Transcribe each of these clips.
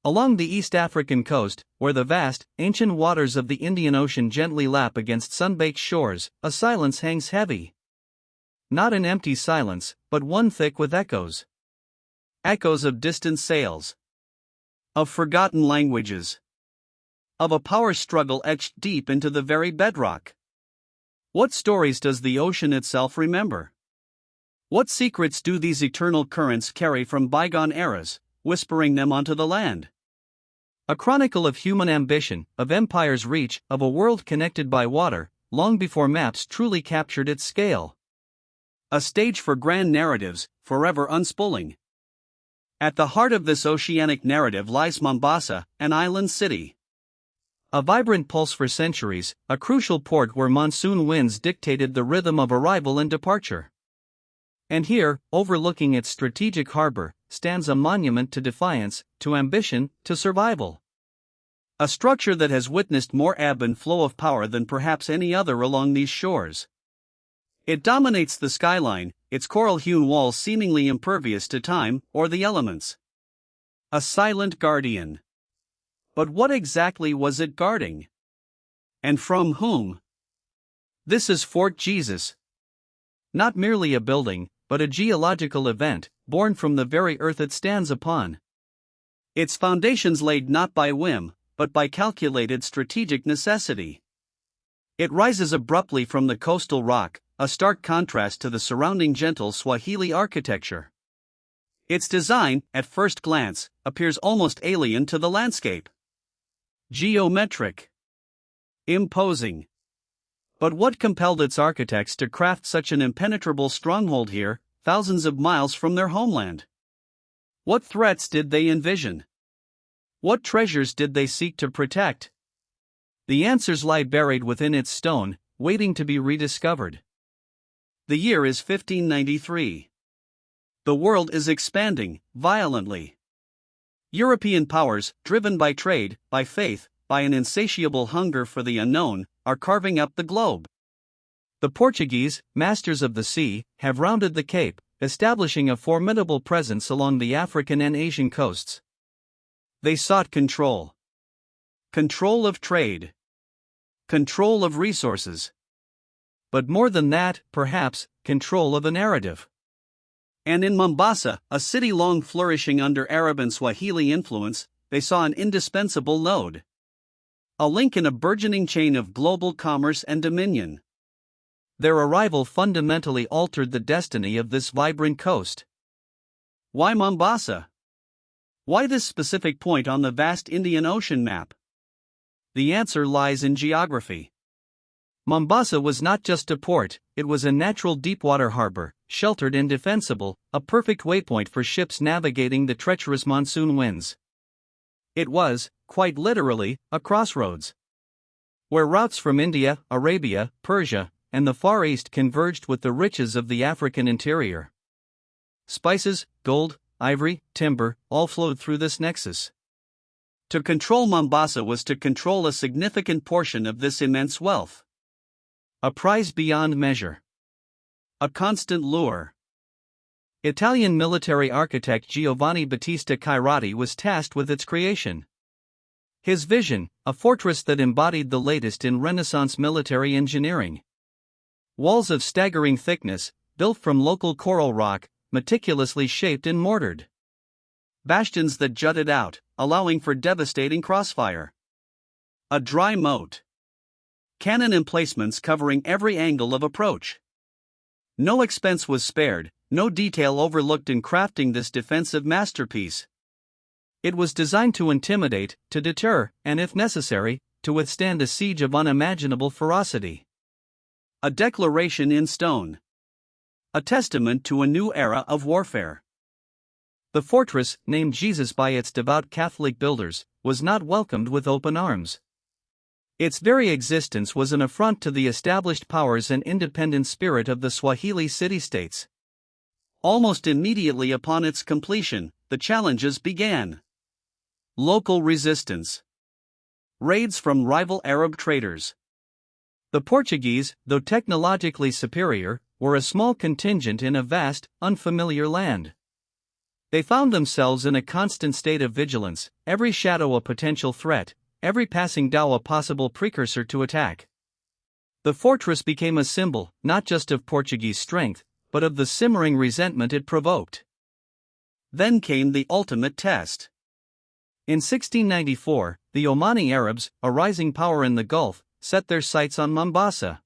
Along the East African coast, where the vast, ancient waters of the Indian Ocean gently lap against sun-baked shores, a silence hangs heavy. Not an empty silence, but one thick with echoes. Echoes of distant sails. Of forgotten languages. Of a power struggle etched deep into the very bedrock. What stories does the ocean itself remember? What secrets do these eternal currents carry from bygone eras, whispering them onto the land? A chronicle of human ambition, of empire's reach, of a world connected by water, long before maps truly captured its scale. A stage for grand narratives, forever unspooling. At the heart of this oceanic narrative lies Mombasa, an island city. A vibrant pulse for centuries, a crucial port where monsoon winds dictated the rhythm of arrival and departure. And here, overlooking its strategic harbor, stands a monument to defiance, to ambition, to survival. A structure that has witnessed more ebb and flow of power than perhaps any other along these shores. It dominates the skyline, its coral-hewn walls seemingly impervious to time or the elements. A silent guardian. But what exactly was it guarding? And from whom? This is Fort Jesus. Not merely a building, but a geological event, born from the very earth it stands upon. Its foundations laid not by whim, but by calculated strategic necessity. It rises abruptly from the coastal rock, a stark contrast to the surrounding gentle Swahili architecture. Its design, at first glance, appears almost alien to the landscape. Geometric. Imposing. But what compelled its architects to craft such an impenetrable stronghold here, thousands of miles from their homeland? What threats did they envision? What treasures did they seek to protect? The answers lie buried within its stone, waiting to be rediscovered. The year is 1593. The world is expanding, violently. European powers, driven by trade, by faith, by an insatiable hunger for the unknown, are carving up the globe. The Portuguese, masters of the sea, have rounded the Cape, establishing a formidable presence along the African and Asian coasts. They sought control. Control of trade. Control of resources. But more than that, perhaps, control of the narrative. And in Mombasa, a city long flourishing under Arab and Swahili influence, they saw an indispensable node. A link in a burgeoning chain of global commerce and dominion. Their arrival fundamentally altered the destiny of this vibrant coast. Why Mombasa? Why this specific point on the vast Indian Ocean map? The answer lies in geography. Mombasa was not just a port, it was a natural deepwater harbor, sheltered and defensible, a perfect waypoint for ships navigating the treacherous monsoon winds. It was, quite literally, a crossroads. Where routes from India, Arabia, Persia, and the Far East converged with the riches of the African interior. Spices, gold, ivory, timber, all flowed through this nexus. To control Mombasa was to control a significant portion of this immense wealth. A prize beyond measure. A constant lure. Italian military architect Giovanni Battista Chiratti was tasked with its creation. His vision, a fortress that embodied the latest in Renaissance military engineering. Walls of staggering thickness, built from local coral rock, meticulously shaped and mortared. Bastions that jutted out, allowing for devastating crossfire. A dry moat. Cannon emplacements covering every angle of approach. No expense was spared, no detail overlooked in crafting this defensive masterpiece. It was designed to intimidate, to deter, and if necessary, to withstand a siege of unimaginable ferocity. A declaration in stone. A testament to a new era of warfare. The fortress, named Jesus by its devout Catholic builders, was not welcomed with open arms. Its very existence was an affront to the established powers and independent spirit of the Swahili city-states. Almost immediately upon its completion, the challenges began. Local resistance. Raids from rival Arab traders. The Portuguese, though technologically superior, were a small contingent in a vast, unfamiliar land. They found themselves in a constant state of vigilance, every shadow a potential threat, every passing dhow a possible precursor to attack. The fortress became a symbol, not just of Portuguese strength, but of the simmering resentment it provoked. Then came the ultimate test. In 1694, the Omani Arabs, a rising power in the Gulf, set their sights on Mombasa.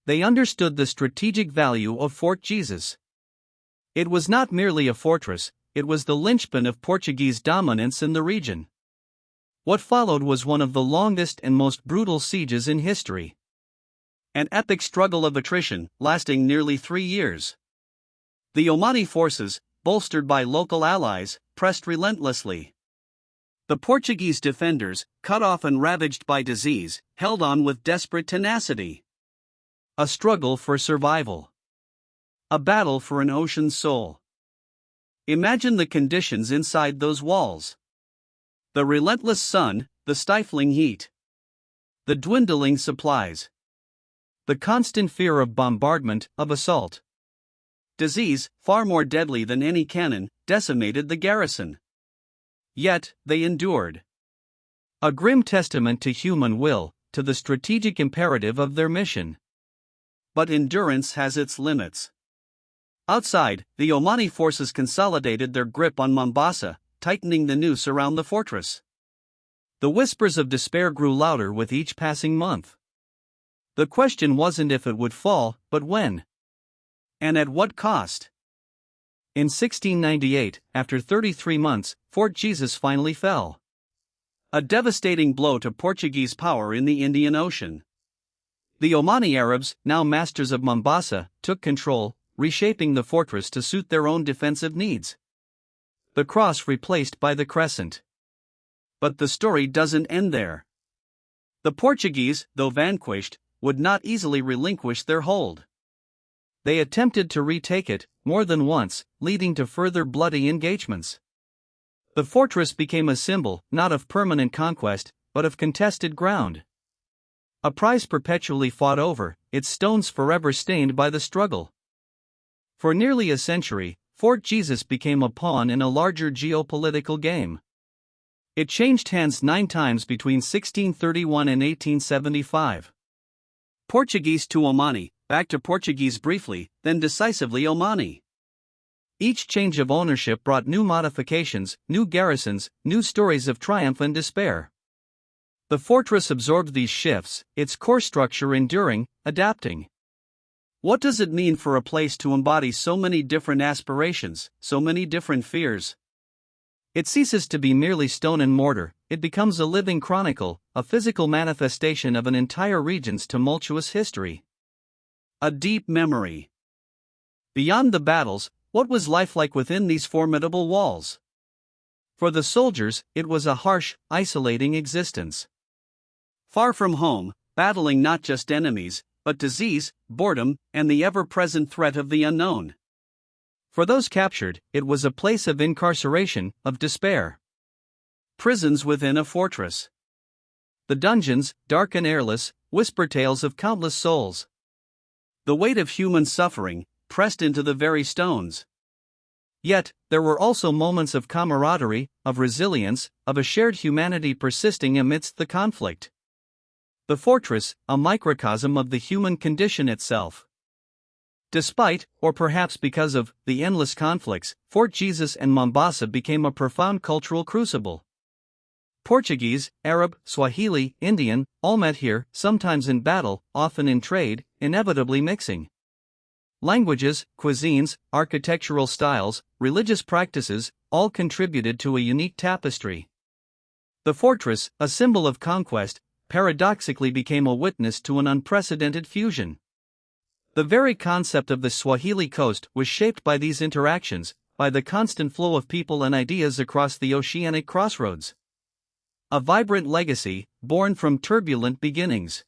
They understood the strategic value of Fort Jesus. It was not merely a fortress, it was the linchpin of Portuguese dominance in the region. What followed was one of the longest and most brutal sieges in history. An epic struggle of attrition, lasting nearly 3 years. The Omani forces, bolstered by local allies, pressed relentlessly. The Portuguese defenders, cut off and ravaged by disease, held on with desperate tenacity. A struggle for survival. A battle for an ocean's soul. Imagine the conditions inside those walls. The relentless sun, the stifling heat. The dwindling supplies. The constant fear of bombardment, of assault. Disease, far more deadly than any cannon, decimated the garrison. Yet, they endured. A grim testament to human will, to the strategic imperative of their mission. But endurance has its limits. Outside, the Omani forces consolidated their grip on Mombasa, tightening the noose around the fortress. The whispers of despair grew louder with each passing month. The question wasn't if it would fall, but when. And at what cost? In 1698, after 33 months, Fort Jesus finally fell. A devastating blow to Portuguese power in the Indian Ocean. The Omani Arabs, now masters of Mombasa, took control, reshaping the fortress to suit their own defensive needs. The cross replaced by the crescent. But the story doesn't end there. The Portuguese, though vanquished, would not easily relinquish their hold. They attempted to retake it, more than once, leading to further bloody engagements. The fortress became a symbol, not of permanent conquest, but of contested ground. A prize perpetually fought over, its stones forever stained by the struggle. For nearly a century, Fort Jesus became a pawn in a larger geopolitical game. It changed hands 9 times between 1631 and 1875. Portuguese to Omani, back to Portuguese briefly, then decisively Omani. Each change of ownership brought new modifications, new garrisons, new stories of triumph and despair. The fortress absorbed these shifts, its core structure enduring, adapting. What does it mean for a place to embody so many different aspirations, so many different fears? It ceases to be merely stone and mortar, it becomes a living chronicle, a physical manifestation of an entire region's tumultuous history. A deep memory. Beyond the battles, what was life like within these formidable walls? For the soldiers, it was a harsh, isolating existence. Far from home, battling not just enemies, but disease, boredom, and the ever-present threat of the unknown. For those captured, it was a place of incarceration, of despair. Prisons within a fortress. The dungeons, dark and airless, whisper tales of countless souls. The weight of human suffering, pressed into the very stones. Yet, there were also moments of camaraderie, of resilience, of a shared humanity persisting amidst the conflict. The fortress, a microcosm of the human condition itself. Despite, or perhaps because of, the endless conflicts, Fort Jesus and Mombasa became a profound cultural crucible. Portuguese, Arab, Swahili, Indian, all met here, sometimes in battle, often in trade, inevitably mixing. Languages, cuisines, architectural styles, religious practices, all contributed to a unique tapestry. The fortress, a symbol of conquest, paradoxically became a witness to an unprecedented fusion. The very concept of the Swahili coast was shaped by these interactions, by the constant flow of people and ideas across the oceanic crossroads. A vibrant legacy, born from turbulent beginnings.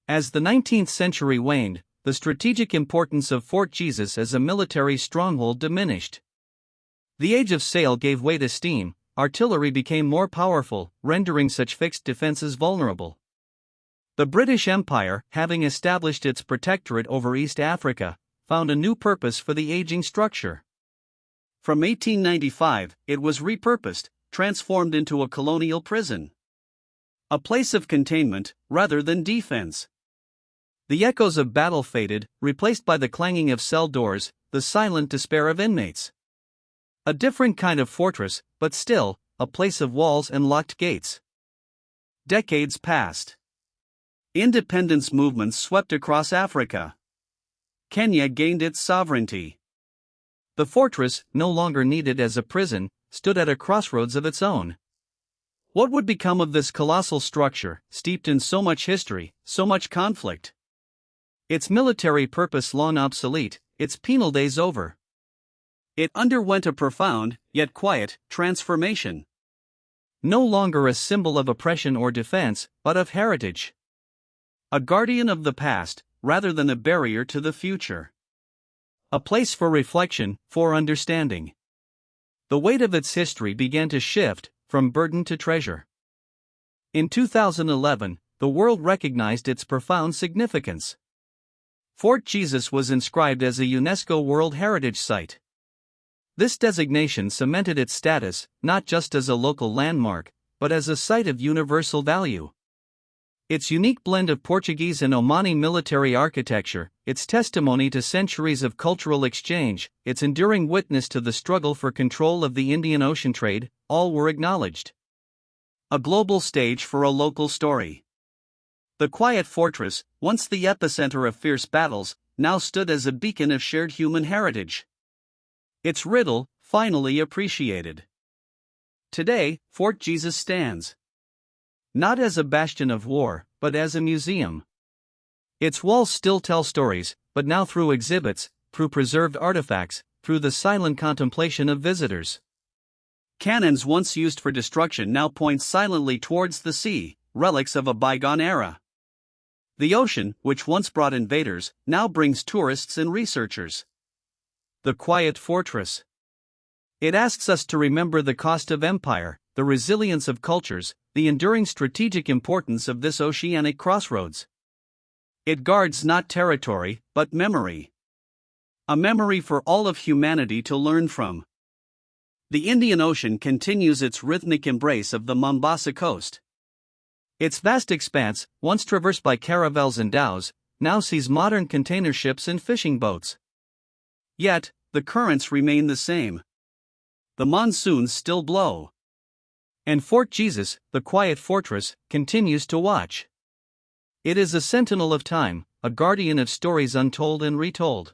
As the 19th century waned, the strategic importance of Fort Jesus as a military stronghold diminished. The age of sail gave way to steam, artillery became more powerful, rendering such fixed defenses vulnerable. The British Empire, having established its protectorate over East Africa, found a new purpose for the aging structure. From 1895, it was repurposed, transformed into a colonial prison. A place of containment, rather than defense. The echoes of battle faded, replaced by the clanging of cell doors, the silent despair of inmates. A different kind of fortress, but still, a place of walls and locked gates. Decades passed. Independence movements swept across Africa. Kenya gained its sovereignty. The fortress, no longer needed as a prison, stood at a crossroads of its own. What would become of this colossal structure, steeped in so much history, so much conflict? Its military purpose long obsolete, its penal days over. It underwent a profound, yet quiet, transformation. No longer a symbol of oppression or defense, but of heritage. A guardian of the past, rather than a barrier to the future. A place for reflection, for understanding. The weight of its history began to shift, from burden to treasure. In 2011, the world recognized its profound significance. Fort Jesus was inscribed as a UNESCO World Heritage Site. This designation cemented its status, not just as a local landmark, but as a site of universal value. Its unique blend of Portuguese and Omani military architecture, its testimony to centuries of cultural exchange, its enduring witness to the struggle for control of the Indian Ocean trade, all were acknowledged. A global stage for a local story. The quiet fortress, once the epicenter of fierce battles, now stood as a beacon of shared human heritage. Its riddle, finally appreciated. Today, Fort Jesus stands. Not as a bastion of war, but as a museum. Its walls still tell stories, but now through exhibits, through preserved artifacts, through the silent contemplation of visitors. Cannons once used for destruction now point silently towards the sea, relics of a bygone era. The ocean, which once brought invaders, now brings tourists and researchers. The quiet fortress. It asks us to remember the cost of empire, the resilience of cultures, the enduring strategic importance of this oceanic crossroads. It guards not territory, but memory. A memory for all of humanity to learn from. The Indian Ocean continues its rhythmic embrace of the Mombasa coast. Its vast expanse, once traversed by caravels and dhows, now sees modern container ships and fishing boats. Yet, the currents remain the same. The monsoons still blow. And Fort Jesus, the quiet fortress, continues to watch. It is a sentinel of time, a guardian of stories untold and retold.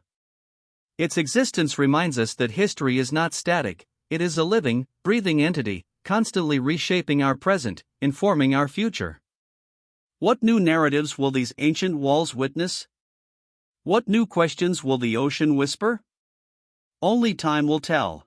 Its existence reminds us that history is not static, it is a living, breathing entity, constantly reshaping our present, informing our future. What new narratives will these ancient walls witness? What new questions will the ocean whisper? Only time will tell.